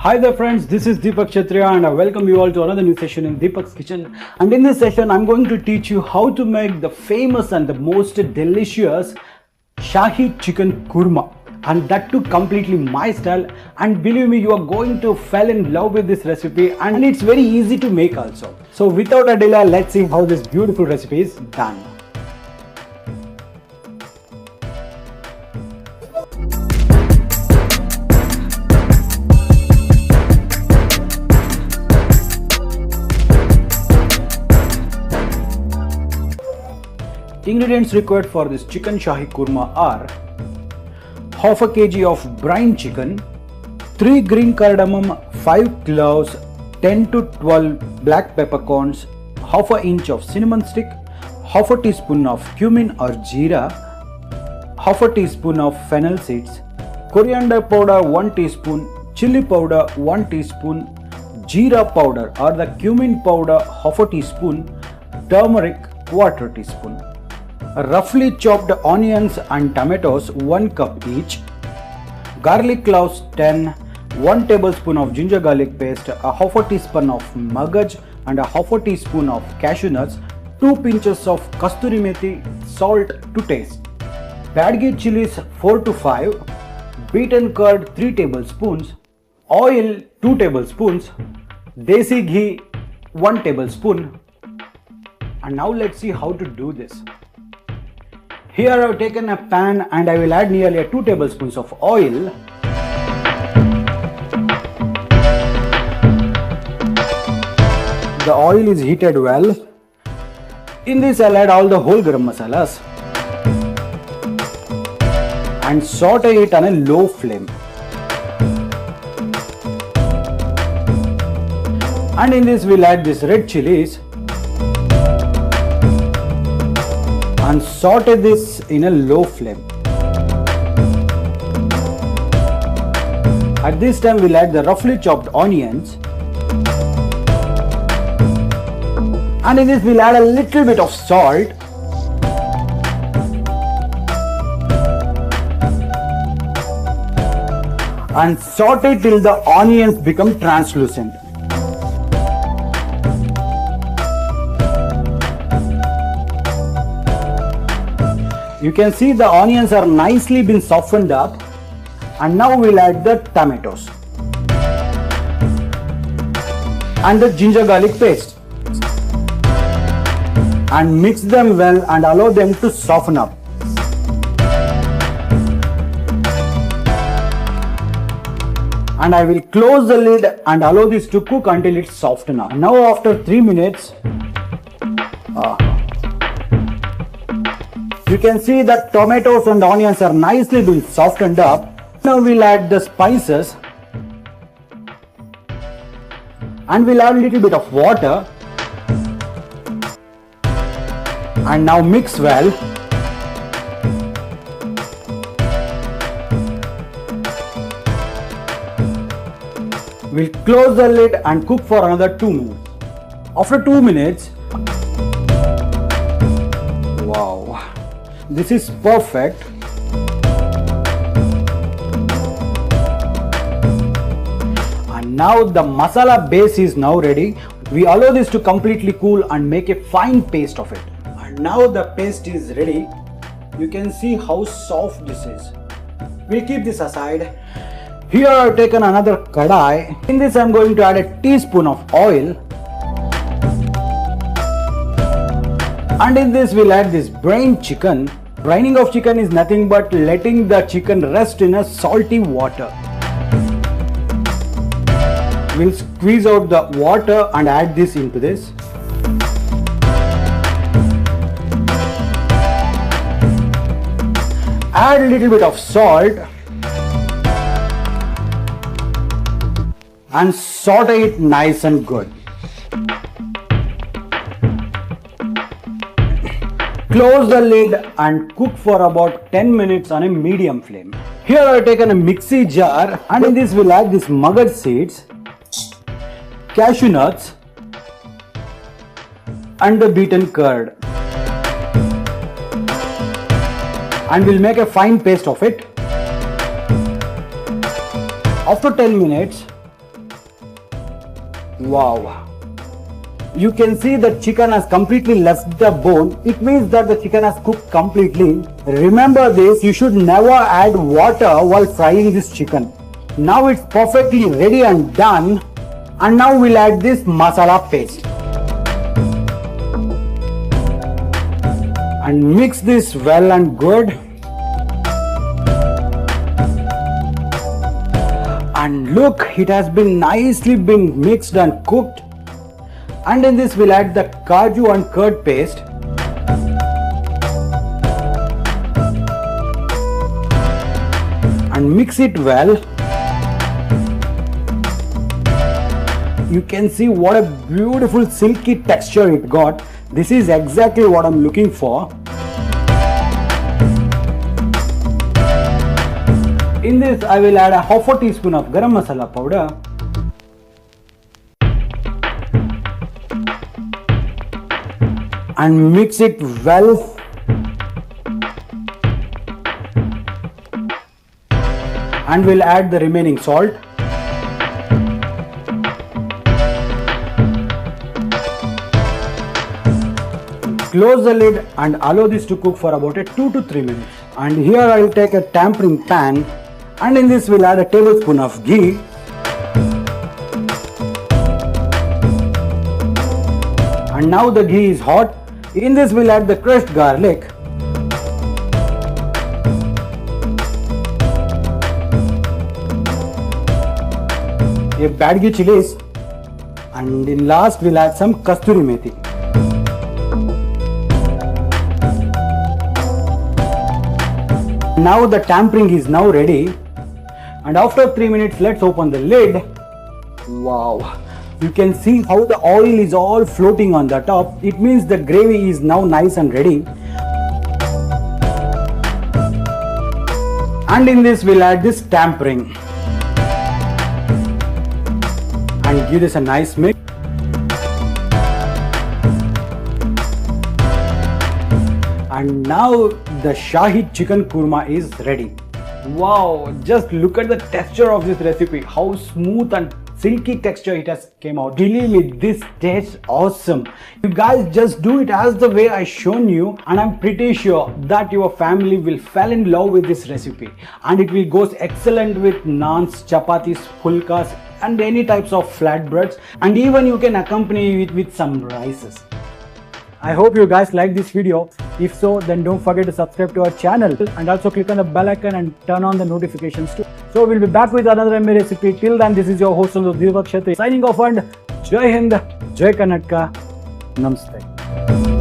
Hi there friends, this is Deepak Kshatriya and I welcome you all to another new session in Deepak's kitchen. And in this session I'm going to teach you how to make the famous and the most delicious Shahi Chicken Kurma. And that too completely my style, and believe me, you are going to fall in love with this recipe, and it's very easy to make also. So without a delay, let's see how this beautiful recipe is done. Ingredients required for this chicken Shahi Kurma are half a kg of brined chicken, 3 green cardamom, 5 cloves, 10 to 12 black peppercorns, half an inch of cinnamon stick, half a teaspoon of cumin or jeera, half a teaspoon of fennel seeds, coriander powder 1 teaspoon, chilli powder 1 teaspoon, jeera powder or the cumin powder half a teaspoon, turmeric 1/4 teaspoon. Roughly chopped onions and tomatoes 1 cup each, garlic cloves 10, 1 tablespoon of ginger garlic paste, a half a teaspoon of magaj and a half a teaspoon of cashew nuts, 2 pinches of kasturi methi, salt to taste, badgi chilies 4 to 5, beaten curd 3 tablespoons, oil 2 tablespoons, desi ghee 1 tablespoon. And now let's see how to do this. Here I have taken a pan and I will add nearly 2 tablespoons of oil. The oil is heated well. In this I will add all the whole garam masalas and saute it on a low flame. And in this we will add this red chilies and saute this in a low flame. At this time we'll add the roughly chopped onions, and in this we'll add a little bit of salt and saute till the onions become translucent. You can see the onions are nicely been softened up, and now we'll add the tomatoes and the ginger garlic paste and mix them well and allow them to soften up. And I will close the lid and allow this to cook until it's softened up. Now after 3 minutes, you can see that tomatoes and onions are nicely been softened up. Now we'll add the spices and we'll add a little bit of water and now mix well. We'll close the lid and cook for another 2 minutes. After 2 minutes, wow, this is perfect. And now the masala base is now ready. We allow this to completely cool and make a fine paste of it. And now the paste is ready. You can see how soft this is. We'll keep this aside. Here I have taken another kadai. In this I am going to add a teaspoon of oil. And in this we'll add this brined chicken. Brining of chicken is nothing but letting the chicken rest in a salty water. We'll squeeze out the water and add this into this. Add a little bit of salt and saute it nice and good. Close the lid and cook for about 10 minutes on a medium flame. Here I have taken a mixie jar, and in this we'll add this magaj seeds, cashew nuts and the beaten curd. And we'll make a fine paste of it. After 10 minutes, Wow. You can see the chicken has completely left the bone. It means that the chicken has cooked completely. Remember this, you should never add water while frying this chicken. Now it's perfectly ready and done. And now we'll add this masala paste. And mix this well and good. And look, it has been nicely mixed and cooked. And in this we'll add the cashew and curd paste. And mix it well. You can see what a beautiful silky texture it got. This is exactly what I'm looking for. In this I will add a half a teaspoon of garam masala powder. And mix it well. And we'll add the remaining salt. Close the lid and allow this to cook for about 2 to 3 minutes. And here I will take a tampering pan, and in this we'll add a tablespoon of ghee. And now the ghee is hot. In this we'll add the crushed garlic. A badgi chilies. And in last we'll add some kasturi methi. Now the tampering is now ready. And after 3 minutes let's open the lid. Wow. You can see how the oil is all floating on the top. It means the gravy is now nice and ready. And in this we'll add this tampering. And give this a nice mix. And now the Shahi Chicken Kurma is ready. Wow, just look at the texture of this recipe. How smooth and silky texture it has came out. Believe me, this tastes awesome. You guys just do it as the way I shown you, and I'm pretty sure that your family will fall in love with this recipe, and it will go excellent with naans, chapatis, pulkas and any types of flatbreads, and even you can accompany it with some rices. I hope you guys like this video. If so, then don't forget to subscribe to our channel and also click on the bell icon and turn on the notifications too. So we'll be back with another MA recipe. Till then, this is your host Deepak Kshatriya signing off, and Jai Hind, Jai Kannada, Namaste.